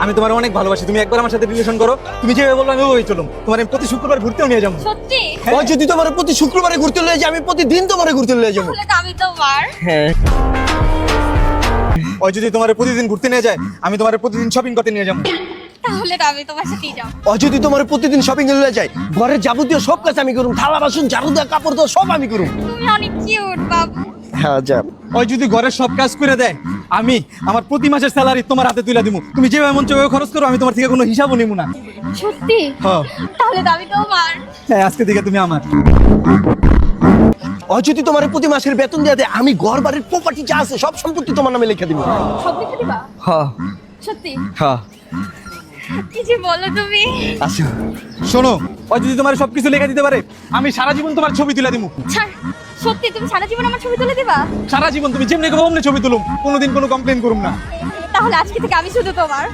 আমি তোমার অনেক ভালোবাসি, তুমি একবার আমার সাথে রিলেশন করো, তুমি যেভাবে বললো আমি ওই চলুম, তোমার আমি প্রতি শুক্রবার ঘুরতেও নিয়ে যাবো। সত্যি? ওই যদি তোমার প্রতি শুক্রবারে ঘুরতে লয়ে যায়, আমি প্রতিদিন তোমারে ঘুরতে লয়ে যাবো। তাহলে তো আমি তোমার। হ্যাঁ। ওই যদি তোমার প্রতিদিন ঘুরতে নিয়ে যায়, আমি তোমার প্রতিদিন শপিং করতে নিয়ে যাবো। তাহলে তো আমি তোমার সাথেই যাব। ওই যদি তোমার প্রতিদিন শপিং এ লয়ে যায়, ঘরের যাবতীয় সব কাজ আমি করুম, থালা বাসন ঝাড়ু দেওয়া কাপড় দেওয়া সব আমি করুম। তুমি অনেক কিউট বাবু। হ্যাঁ যা। ওই যদি ঘরের সব কাজ করে দেয়, আমি আমার প্রতি মাসের স্যালারি তোমার হাতে তুলে দিব, তুমি যেভাবে মন চায় খরচ করো, আমি তোমার থেকে কোনো হিসাবও নিব না। সত্যি? হ্যাঁ। তাহলে তো আমি তোমার। হ্যাঁ, আজকে থেকে তুমি আমার। ওই যদি তোমার প্রতি মাসের বেতন দেয়া দেয়, আমি ঘর বাড়ির প্রপার্টি যা আছে সব সম্পত্তি তোমার নামে লিখে দিব। সব লিখে দিবা? হ্যাঁ সত্যি? হ্যাঁ। কি যে বলো তুমি। আচ্ছা শোনো, ওই যদি তোমার সবকিছু লেখা দিতে পারে, আমি সারা জীবন তোমার ছবি তুলে দিব। ছাড়। সত্যি তুমি সারা জীবন আমার ছবি তুলে দিবা? সারা জীবন তুমি যেমনি করবো অমনি ছবি তুলুম, কোনোদিন কোনো কমপ্লেন করুম না। তাহলে আজকে থেকে আমি শুধু তোমার।